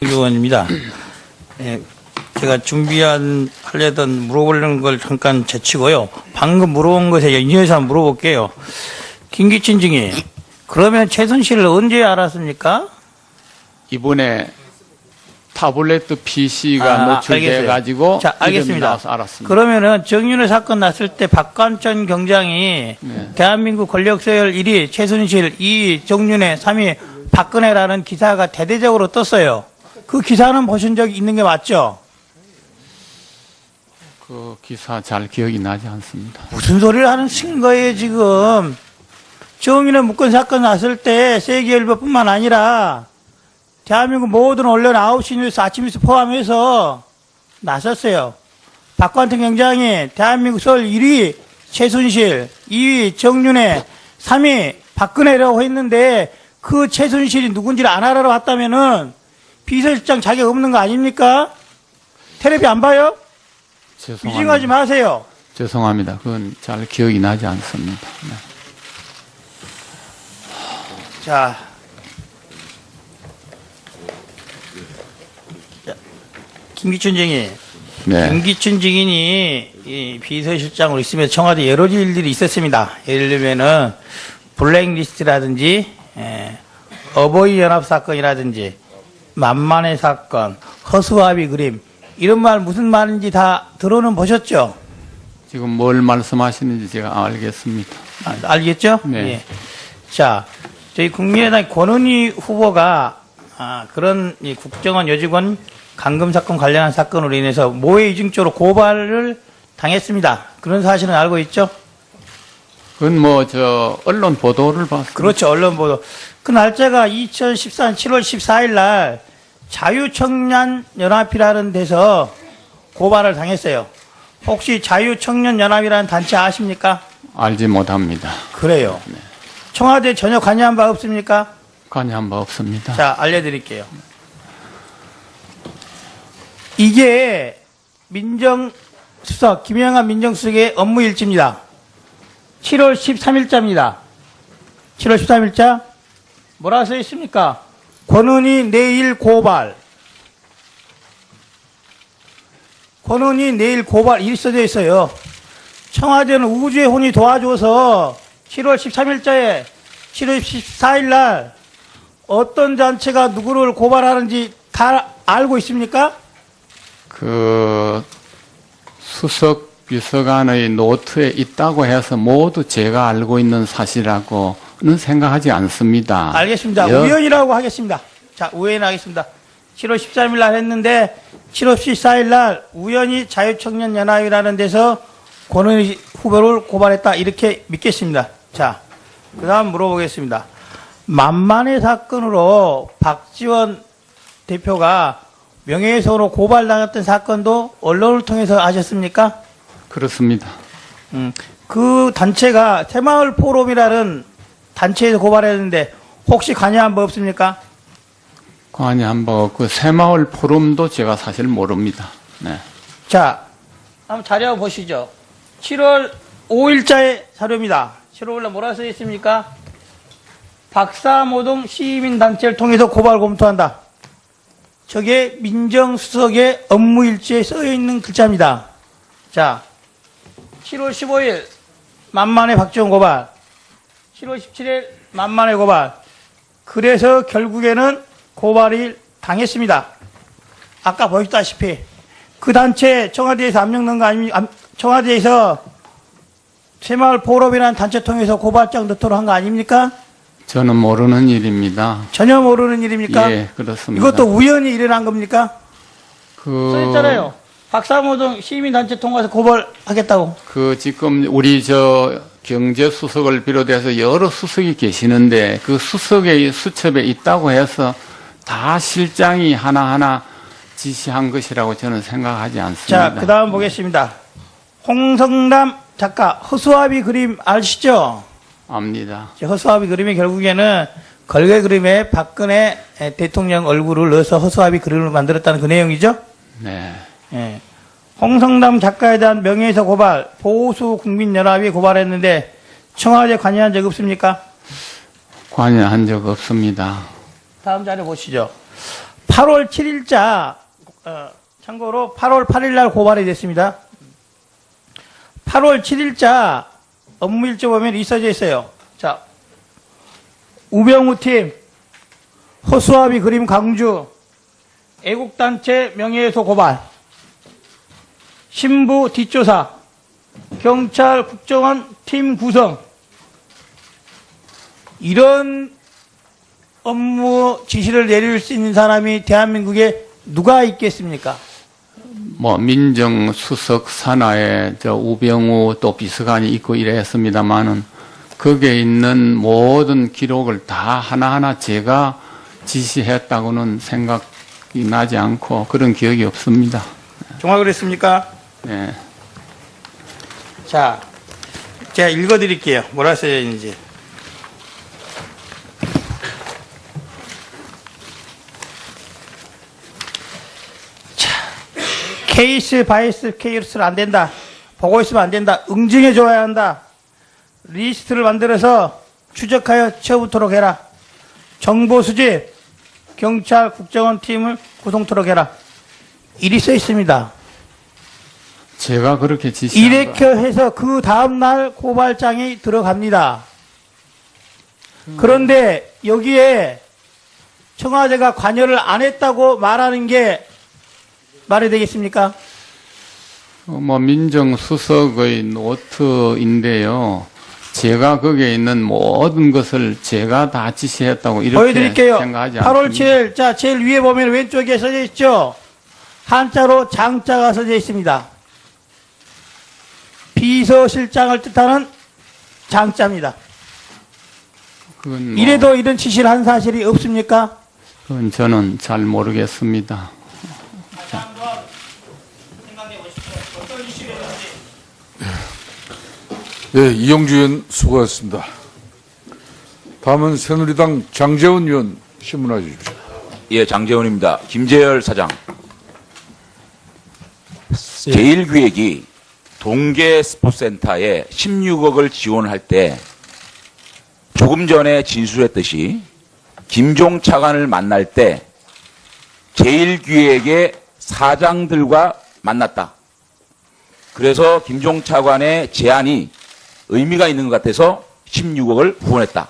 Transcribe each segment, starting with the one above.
의원입니다. 예, 제가 하려던 물어보려는 걸 잠깐 제치고요. 방금 물어본 것에 연이어서 한번 물어볼게요. 김기춘 증인, 그러면 최순실을 언제 알았습니까? 이번에 타블렛 PC가 노출돼가지고 자, 알겠습니다. 나와서 알았습니다. 그러면은 정윤회 사건 났을 때 박관천 경장이 대한민국 권력 서열 1위 최순실, 2위 정윤회, 3위 박근혜라는 기사가 대대적으로 떴어요. 그 기사는 보신 적 있는 게 맞죠? 그 기사 잘 기억이 나지 않습니다. 무슨 소리를 하는 거예요, 지금. 정윤회 묵건 사건 났을 때 세계일보뿐만 아니라 대한민국 모든 언론 9시 뉴스, 아침 뉴스 포함해서 나섰어요. 박관천 경장이 대한민국 서울 1위 최순실, 2위 정윤회, 3위 박근혜라고 했는데 그 최순실이 누군지를 안 알아봤다면은 비서실장 자격 없는 거 아닙니까? 텔레비 안 봐요? 죄송합니다. 위증하지 마세요. 죄송합니다. 그건 잘 기억이 나지 않습니다. 네. 자, 김기춘 증인. 네. 김기춘 증인이 이 비서실장으로 있으면서 청와대 여러 일들이 있었습니다. 예를 들면은 블랙리스트라든지 어버이 연합 사건이라든지 만만의 사건, 허수아비 그림 이런 말 무슨 말인지 다 들어는 보셨죠? 지금 뭘 말씀하시는지 제가 알겠습니다. 알겠죠? 네. 예. 자, 저희 국민의당 권은희 후보가 그런 이 국정원 여직원 감금 사건 관련한 사건으로 인해서 모해 이중죄로 고발을 당했습니다. 그런 사실은 알고 있죠? 그건 언론 보도를 봤습니다. 그렇죠. 언론 보도. 그 날짜가 2014년 7월 14일 날 자유청년연합이라는 데서 고발을 당했어요. 혹시 자유청년연합이라는 단체 아십니까? 알지 못합니다. 그래요. 네. 청와대 전혀 관여한 바 없습니까? 관여한 바 없습니다. 자, 알려드릴게요. 이게 민정수석, 김영한 민정수석의 업무일지입니다. 7월 13일자입니다. 7월 13일자. 뭐라 써 있습니까? 권은희 내일 고발. 권은희 내일 고발. 이렇게 써져 있어요. 청와대는 우주의 혼이 도와줘서 7월 13일자에 7월 14일 날 어떤 단체가 누구를 고발하는지 다 알고 있습니까? 그 수석 비서관의 노트에 있다고 해서 모두 제가 알고 있는 사실이라고는 생각하지 않습니다. 알겠습니다. 우연이라고 하겠습니다. 자, 우연히 하겠습니다. 7월 13일 날 했는데 7월 14일 날 우연히 자유청년연합이라는 데서 권은희 후보를 고발했다. 이렇게 믿겠습니다. 자, 그 다음 물어보겠습니다. 만만의 사건으로 박지원 대표가 명예훼손으로 고발당했던 사건도 언론을 통해서 아셨습니까? 그렇습니다. 그 단체가 새마을 포럼이라는 단체에서 고발했는데 혹시 관여한 바 없습니까? 관여한 바 없고 새마을 포럼도 제가 사실 모릅니다. 네. 자, 한번 자료 보시죠. 7월 5일자의 자료입니다. 7월 5일날 뭐라 써 있습니까? 박사모동 시민단체를 통해서 고발 검토한다. 저게 민정수석의 업무일지에 써있는 글자입니다. 자, 7월 15일 만만의 박지원 고발, 7월 17일 만만의 고발. 그래서 결국에는 고발이 당했습니다. 아까 보셨다시피 그 단체 청와대에서 압력 넣은 거 아닙니까? 청와대에서 새마을 포럼이라는 단체 통해서 고발장 넣도록 한 거 아닙니까? 저는 모르는 일입니다. 전혀 모르는 일입니까? 예, 그렇습니다. 이것도 우연히 일어난 겁니까? 그 써있잖아요. 박사모동 시민단체 통과해서 고발하겠다고. 지금 우리 경제수석을 비롯해서 여러 수석이 계시는데 그 수석의 수첩에 있다고 해서 다 실장이 하나하나 지시한 것이라고 저는 생각하지 않습니다. 자, 그 다음 보겠습니다. 홍성남 작가 허수아비 그림 아시죠? 압니다. 허수아비 그림이 결국에는 걸개 그림에 박근혜 대통령 얼굴을 넣어서 허수아비 그림을 만들었다는 그 내용이죠? 네. 예. 홍성남 작가에 대한 명예훼손 고발, 보수국민연합이 고발했는데 청와대 관여한 적 없습니까? 관여한 적 없습니다. 다음 자료 보시죠. 8월 7일자, 참고로 8월 8일 날 고발이 됐습니다. 8월 7일자 업무 일조 보면 있어져 있어요. 자, 우병우 팀, 허수아비 그림 강주, 애국단체 명예훼손 고발, 신부 뒷조사, 경찰 국정원 팀 구성, 이런 업무 지시를 내릴 수 있는 사람이 대한민국에 누가 있겠습니까? 뭐 민정수석 산하에 저 우병우 또 비서관이 있고 이랬습니다만은 거기에 있는 모든 기록을 다 하나하나 제가 지시했다고는 생각이 나지 않고 그런 기억이 없습니다. 정확을 했습니까? 예. 자, 제가 읽어드릴게요. 뭐라 써야 있는지. 자, 케이스 바이스 케이스를 안 된다. 보고 있으면 안 된다. 응징해 줘야 한다. 리스트를 만들어서 추적하여 처분토록 해라. 정보 수집, 경찰 국정원 팀을 구성토록 해라. 일이 써 있습니다. 제가 그렇게 지시한 이렇게 해서 그 다음날 고발장이 들어갑니다. 그런데 여기에 청와대가 관여를 안 했다고 말하는 게 말이 되겠습니까? 뭐 민정수석의 노트인데요. 제가 거기에 있는 모든 것을 제가 다 지시했다고 이렇게 보여드릴게요. 생각하지 8월 않습니다. 7일, 자, 제일 위에 보면 왼쪽에 써져 있죠? 한자로 장자가 써져 있습니다. 비서실장을 뜻하는 장자입니다. 그건 뭐, 이래도 이런 지시를 한 사실이 없습니까? 그건 저는 잘 모르겠습니다. 예, 이영주 의원 수고하셨습니다. 다음은 새누리당 장재원 의원 신문해 주십시오. 예, 장재훈입니다. 김재열 사장. 제1기획이 동계 스포츠센터에 16억을 지원할 때 조금 전에 진술했듯이 김종 차관을 만날 때 제1기획의 사장들과 만났다. 그래서 김종 차관의 제안이 의미가 있는 것 같아서 16억을 후원했다.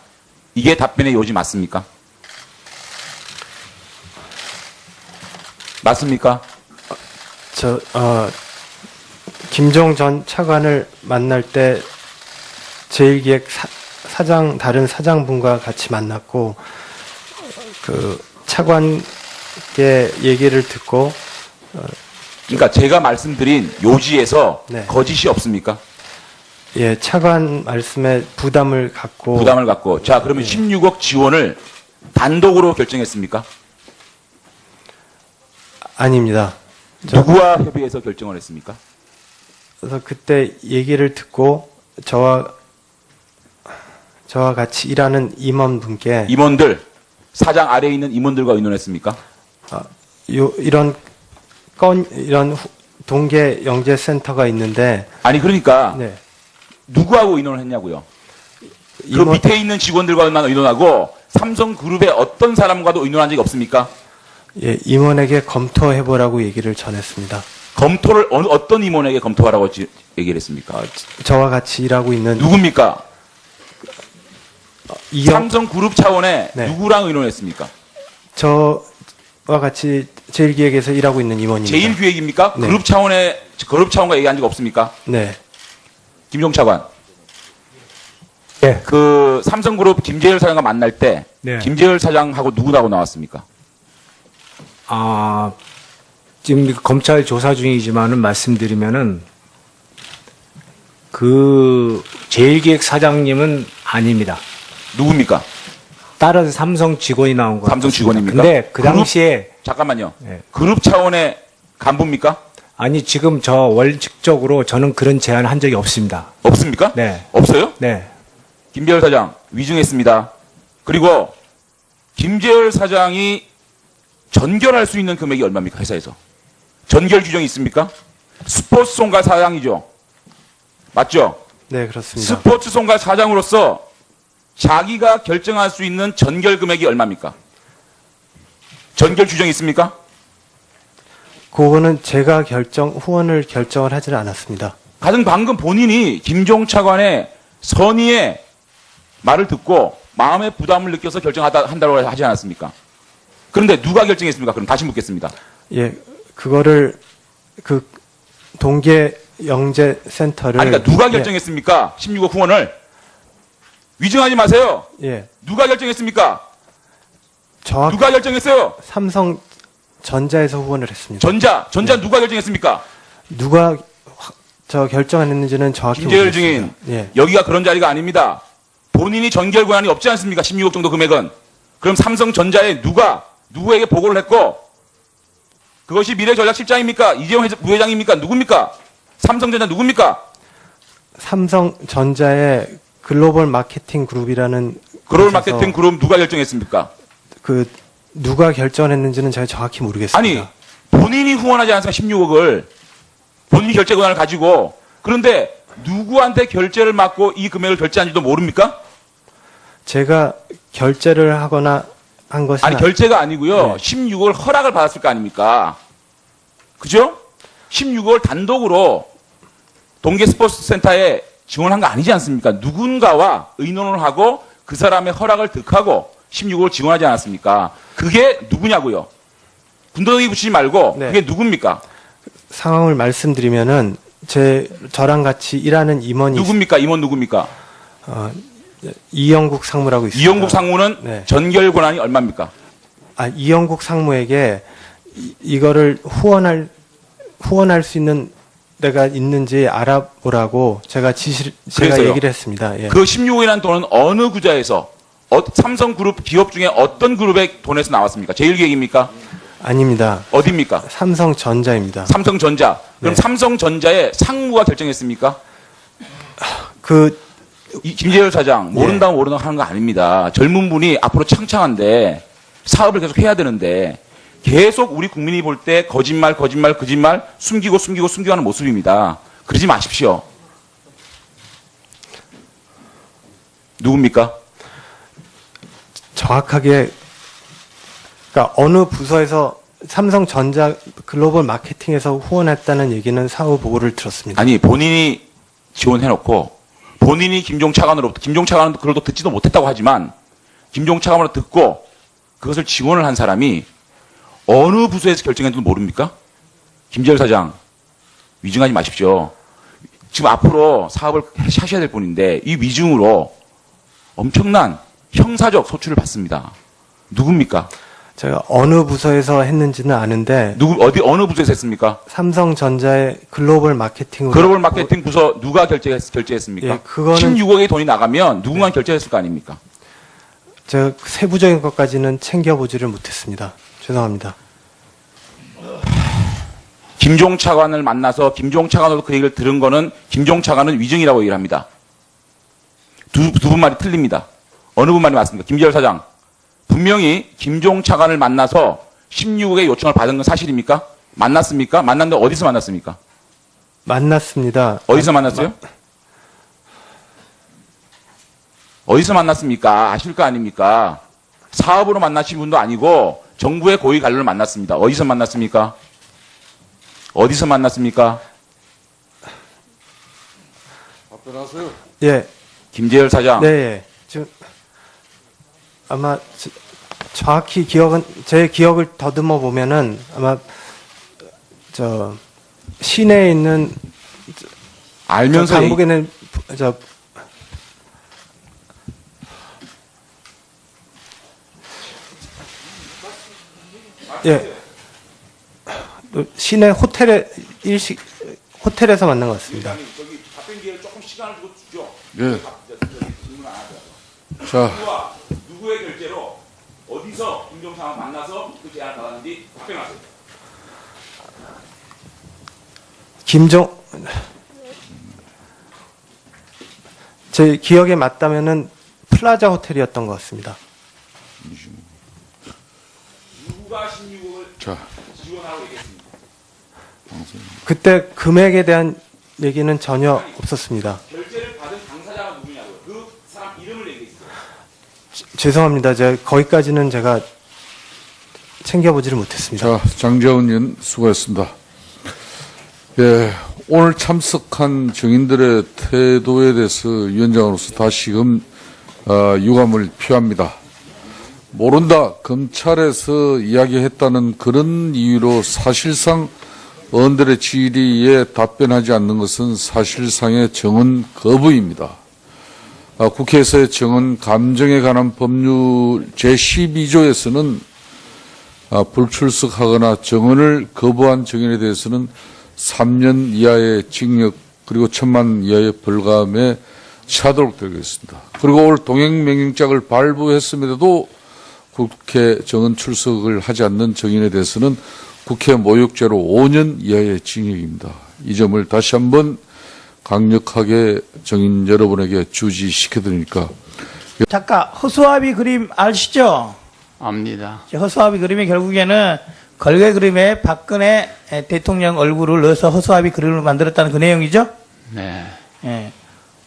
이게 답변의 요지 맞습니까? 맞습니까? 김종 전 차관을 만날 때 제1기획 사장, 다른 사장분과 같이 만났고, 그 차관께 얘기를 듣고, 그러니까 제가 말씀드린 요지에서 네. 거짓이 없습니까? 예, 차관 말씀에 부담을 갖고. 부담을 갖고. 자, 그러면 16억 지원을 단독으로 결정했습니까? 아닙니다. 누구와 협의해서 결정을 했습니까? 그래서 그때 얘기를 듣고, 저와 같이 일하는 임원분께, 임원들, 사장 아래에 있는 임원들과 의논했습니까? 이런 동계 영재센터가 있는데, 아니, 그러니까 네. 누구하고 의논을 했냐고요? 그 임원- 밑에 있는 직원들과만 의논하고 삼성그룹의 어떤 사람과도 의논한 적이 없습니까? 예, 임원에게 검토해보라고 얘기를 전했습니다. 검토를 어떤 임원에게 검토하라고 얘기를 했습니까? 저와 같이 일하고 있는 누굽니까? 이영, 삼성그룹 차원에 네. 누구랑 의논했습니까? 저와 같이 제1기획에서 일하고 있는 임원입니다. 제1기획입니까? 네. 그룹 차원과 얘기한 적 없습니까? 네. 김종 차관. 네. 그 삼성그룹 김재열 사장과 만날 때 네. 김재열 사장하고 누구하고 나왔습니까? 지금 검찰 조사 중이지만은 말씀드리면은 그 제1기획 사장님은 아닙니다. 누굽니까? 다른 삼성 직원이 나온 거 삼성 직원입니까? 근데 그 그룹? 당시에 잠깐만요. 네. 그룹 차원의 간부입니까? 아니 지금 저 원칙적으로 저는 그런 제안을 한 적이 없습니다. 없습니까? 네. 없어요? 네. 김재열 사장 위증했습니다. 그리고 김재열 사장이 전결할 수 있는 금액이 얼마입니까? 회사에서. 전결 규정이 있습니까? 스포츠 송가 사장이죠. 맞죠? 네, 그렇습니다. 스포츠 송가 사장으로서 자기가 결정할 수 있는 전결 금액이 얼마입니까? 전결 규정이 있습니까? 그거는 제가 후원을 결정을 하지는 않았습니다. 가장 방금 본인이 김종 차관의 선의의 말을 듣고 마음의 부담을 느껴서 한다고 하지 않았습니까? 그런데 누가 결정했습니까? 그럼 다시 묻겠습니다. 예, 그거를 그 동계 영재 센터를 아니, 그러니까 누가 결정했습니까? 16억 후원을 위증하지 마세요. 예, 누가 결정했습니까? 정확 누가 결정했어요? 삼성전자에서 후원을 했습니다. 전자 누가 결정했습니까? 누가 결정했는지는 정확히 김재열 모르겠습니다. 증인, 예, 여기가 그런 자리가 아닙니다. 본인이 전결 권한이 없지 않습니까? 16억 정도 금액은. 그럼 삼성전자에 누구에게 보고를 했고, 그것이 미래전략실장입니까? 이재용 부회장입니까? 누굽니까? 삼성전자 누굽니까? 삼성전자의 글로벌 마케팅 그룹이라는 글로벌 곳에서 마케팅 그룹 누가 결정했습니까? 누가 결정했는지는 제가 정확히 모르겠습니다. 아니, 본인이 후원하지 않습니까? 16억을. 본인이 결제 권한을 가지고. 그런데 누구한테 결제를 맡고 이 금액을 결제한지도 모릅니까? 제가 결제를 하거나 한 것은 아니, 결제가 아니고요. 네. 16억을 허락을 받았을 거 아닙니까? 그죠? 16억을 단독으로 동계 스포츠 센터에 지원한 거 아니지 않습니까? 누군가와 의논을 하고 그 사람의 허락을 득하고 16억을 지원하지 않았습니까? 그게 누구냐고요? 군더더기 붙이지 말고 네. 그게 누굽니까? 상황을 말씀드리면은 저랑 같이 일하는 임원이 누굽니까? 임원 누굽니까? 이영국 상무라고 있습니다. 이영국 상무는 네. 전결 권한이 얼마입니까? 이영국 상무에게 이거를 후원할 수 있는 데가 있는지 알아보라고 제가 그래서요? 얘기를 했습니다. 예. 그 16억이라는 돈은 어느 구좌에서 삼성그룹 기업 중에 어떤 그룹의 돈에서 나왔습니까? 제일기획입니까? 아닙니다. 어디입니까? 삼성전자입니다. 삼성전자. 그럼 네. 삼성전자의 상무가 결정했습니까? 김재열 사장 예. 모른다고 모른다고 하는 거 아닙니다. 젊은 분이 앞으로 창창한데 사업을 계속 해야 되는데 계속 우리 국민이 볼 때 거짓말 숨기고 하는 모습입니다. 그러지 마십시오. 누굽니까? 정확하게 그러니까 어느 부서에서 삼성전자 글로벌 마케팅에서 후원했다는 얘기는 사후 보고를 들었습니다. 아니, 본인이 지원해놓고 본인이 김종 차관은 그걸 또 듣지도 못했다고 하지만 김종 차관으로 듣고 그것을 지원을 한 사람이 어느 부서에서 결정했는지 모릅니까? 김재열 사장, 위증하지 마십시오. 지금 앞으로 사업을 하셔야 될 분인데 이 위증으로 엄청난 형사적 소출을 받습니다. 누굽니까? 제가 어느 부서에서 했는지는 아는데 어느 부서에서 했습니까? 삼성전자의 글로벌 마케팅으로 글로벌 마케팅 부서 누가 결제했습니까? 예, 그거는 16억의 돈이 나가면 누군가 결제했을 거 아닙니까? 제가 세부적인 것까지는 챙겨보지를 못했습니다. 죄송합니다. 김종 차관을 만나서 김종 차관으로 그 얘기를 들은 거는 김종 차관은 위증이라고 얘기를 합니다. 두 분 말이 틀립니다. 어느 분 말이 맞습니까? 김재열 사장. 분명히 김종 차관을 만나서 16억의 요청을 받은 건 사실입니까? 만났습니까? 만났는데 어디서 만났습니까? 만났습니다. 어디서 만났어요? 어디서 만났습니까? 아실 거 아닙니까? 사업으로 만나신 분도 아니고 정부의 고위 관료를 만났습니다. 어디서 만났습니까? 어디서 만났습니까? 답변하세요. 예, 김재열 사장. 네, 예. 지금 아마 정확히 제 기억을 더듬어 보면은 아마 시내에 있는 알면서 강북에 있는 예. 시내 호텔에서 만난 것 같습니다. 저기 답변 기회를 조금 시간을 두고 주죠. 예. 질문 안 하더라도. 자, 누구의 결제로 어디서 김종상을 만나서 그 제안을 받았는지 답변하세요. 제 기억에 맞다면은 플라자 호텔이었던 것 같습니다. 누가 16억을 자, 지원하고 얘기했습니까? 그때 금액에 대한 얘기는 전혀 없었습니다. 결제를 받은 당사자가 누구냐고요? 그 사람 이름을 얘기했어요. 죄송합니다. 제가 거기까지는 제가 챙겨보지를 못했습니다. 자, 장재훈 의원 수고했습니다. 예, 오늘 참석한 증인들의 태도에 대해서 위원장으로서 다시금 유감을 표합니다. 모른다, 검찰에서 이야기했다는 그런 이유로 사실상 의원들의 질의에 답변하지 않는 것은 사실상의 정언 거부입니다. 국회에서의 정언 감정에 관한 법률 제12조에서는 불출석하거나 정언을 거부한 증인에 대해서는 3년 이하의 징역 그리고 1,000만 원 이하의 벌금에 처하도록 되어 있습니다. 그리고 올 동행명령장을 발부했음에도 국회 정언 출석을 하지 않는 증인에 대해서는 국회 모욕죄로 5년 이하의 징역입니다. 이 점을 다시 한번 강력하게 증인 여러분에게 주지시켜드리니까. 작가 허수아비 그림 아시죠? 압니다. 허수아비 그림이 결국에는 걸개 그림에 박근혜 대통령 얼굴을 넣어서 허수아비 그림을 만들었다는 그 내용이죠? 네. 예.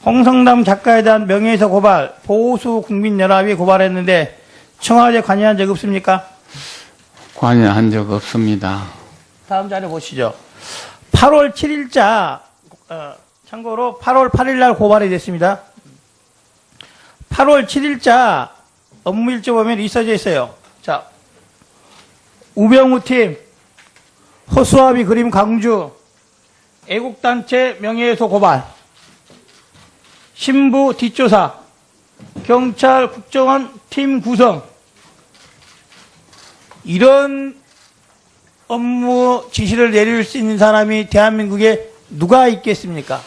홍성남 작가에 대한 명예훼손 고발, 보수국민연합이 고발했는데 청와대 관여한 적 없습니까? 관여한 적 없습니다. 다음 자료 보시죠. 8월 7일자, 참고로 8월 8일 날 고발이 됐습니다. 8월 7일자 업무일지 보면 있어져 있어요. 자, 우병우 팀, 허수아비 그림 강주, 애국단체 명예훼손 고발, 신부 뒷조사, 경찰 국정원 팀 구성, 이런 업무 지시를 내릴 수 있는 사람이 대한민국에 누가 있겠습니까?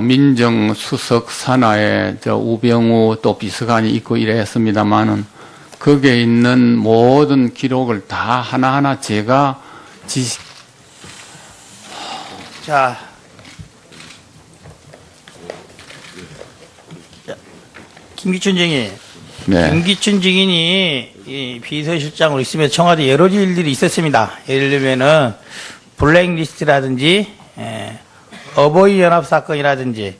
민정수석 산하에 우병우 또 비서관이 있고 이랬습니다만은 거기에 있는 모든 기록을 다 하나하나 제가 자, 김기춘 증인. 네. 김기춘 증인이 이 비서실장으로 있으면서 청와대 여러 일들이 있었습니다. 예를 들면은 블랙리스트라든지 어버이 연합 사건이라든지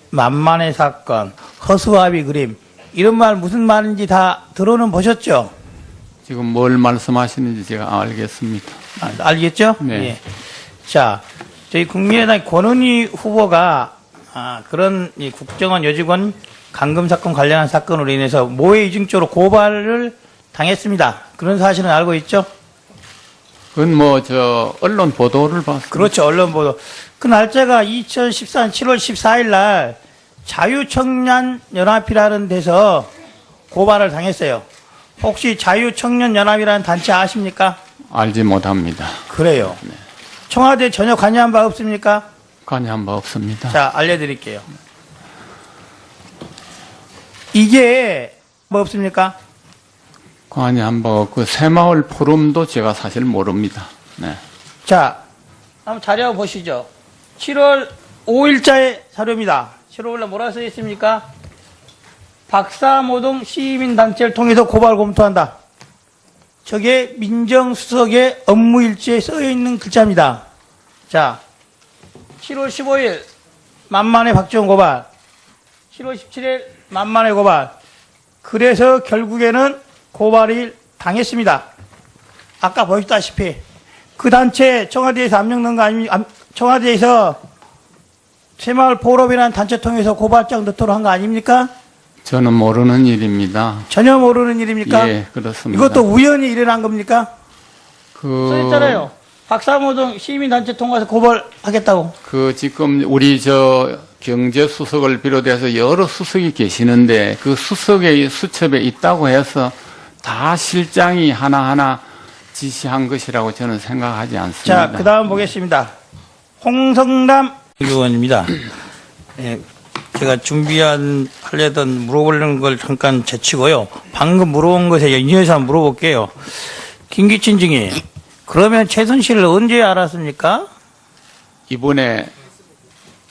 만만의 사건, 허수아비 그림 이런 말 무슨 말인지 다 들어는 보셨죠? 지금 뭘 말씀하시는지 제가 알겠습니다. 알겠죠? 네. 예. 자, 저희 국민의당 권은희 후보가 그런 이 국정원 여직원 감금 사건 관련한 사건으로 인해서 모해 이중죄로 고발을 당했습니다. 그런 사실은 알고 있죠? 그건 언론 보도를 봤습니다. 그렇죠. 언론 보도. 그 날짜가 2014년 7월 14일 날 자유청년연합이라는 데서 고발을 당했어요. 혹시 자유청년연합이라는 단체 아십니까? 알지 못합니다. 그래요. 청와대 전혀 관여한 바 없습니까? 관여한 바 없습니다. 자, 알려드릴게요. 이게 뭐 없습니까? 관여한 바 없고 새마을 포럼도 제가 사실 모릅니다. 네. 자, 한번 자료 보시죠. 7월 5일자의 자료입니다. 7월 5일날 뭐라 써 있습니까? 박사모동 시민단체를 통해서 고발 검토한다. 저게 민정수석의 업무일지에 써있는 글자입니다. 자, 7월 15일 만만의 박지원 고발, 7월 17일 만만의 고발. 그래서 결국에는 고발이 당했습니다. 아까 보셨다시피 그 단체 청와대에서 압력 넣은 거 아닙니까? 청와대에서 새마을 포럼이라는 단체 통해서 고발장 넣도록 한 거 아닙니까? 저는 모르는 일입니다. 전혀 모르는 일입니까? 예, 그렇습니다. 이것도 우연히 일어난 겁니까? 그 써있잖아요. 박사모동 시민단체 통해서 고발하겠다고. 지금 우리 경제수석을 비롯해서 여러 수석이 계시는데 그 수석의 수첩에 있다고 해서 다 실장이 하나하나 지시한 것이라고 저는 생각하지 않습니다. 자, 그 다음 보겠습니다. 홍성남 의원입니다. 예, 제가 하려던 물어보려는 걸 잠깐 제치고요. 방금 물어본 것에 연이어서 한번 물어볼게요. 김기춘 증인, 그러면 최순실을 언제 알았습니까? 이번에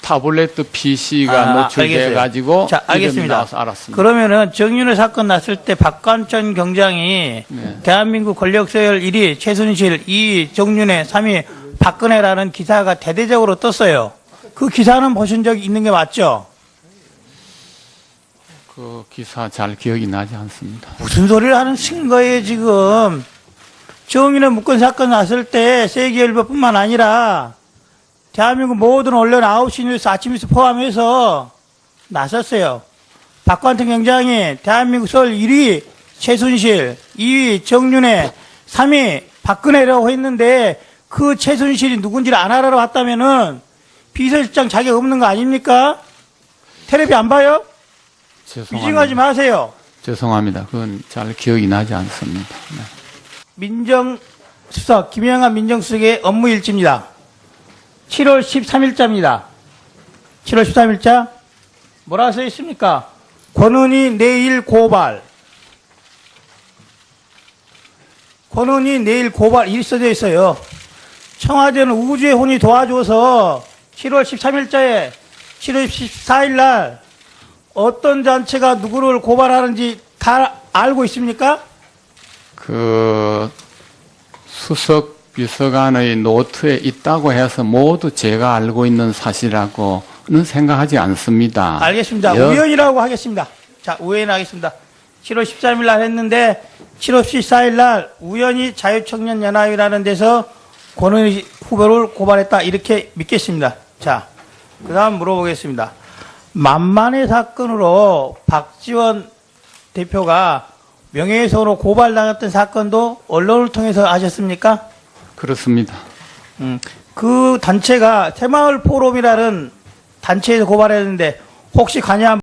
타블렛 PC가 노출돼가지고 자, 알겠습니다. 나와서 알았습니다. 그러면은 정윤회 사건 났을 때 박관천 경장이 네. 대한민국 권력 서열 1위 최순실, 2위 정윤회, 3위 박근혜라는 기사가 대대적으로 떴어요. 그 기사는 보신 적 있는 게 맞죠? 그 기사 잘 기억이 나지 않습니다. 무슨 소리를 하는 거예요 지금? 정인의 묵건 사건 났을 때 세계일보뿐만 아니라 대한민국 모든 언론 9시 뉴스, 아침 뉴스 포함해서 나섰어요. 박관택 경장이 대한민국 서울 1위 최순실, 2위 정윤회, 3위 박근혜라고 했는데 그 최순실이 누군지를 안 알아봤다면은 비서실장 자격 없는 거 아닙니까? 텔레비 안 봐요? 위증하지 마세요. 죄송합니다. 그건 잘 기억이 나지 않습니다. 네. 민정수석, 김영한 민정수석의 업무일지입니다. 7월 13일자입니다. 7월 13일자? 뭐라 써 있습니까? 권은희 내일 고발. 권은희 내일 고발, 이리 써져 있어요. 청와대는 우주의 혼이 도와줘서 7월 13일자에 7월 14일 날 어떤 단체가 누구를 고발하는지 다 알고 있습니까? 그 수석 비서관의 노트에 있다고 해서 모두 제가 알고 있는 사실이라고는 생각하지 않습니다. 알겠습니다. 우연이라고 하겠습니다. 자, 우연하겠습니다. 7월 13일 날 했는데 7월 14일 날 우연히 자유청년연합이라는 데서 권은희 후보를 고발했다. 이렇게 믿겠습니다. 자, 그 다음 물어보겠습니다. 만만의 사건으로 박지원 대표가 명예훼손으로 고발당했던 사건도 언론을 통해서 아셨습니까? 그렇습니다. 그 단체가 새마을 포럼이라는 단체에서 고발했는데 혹시 관여한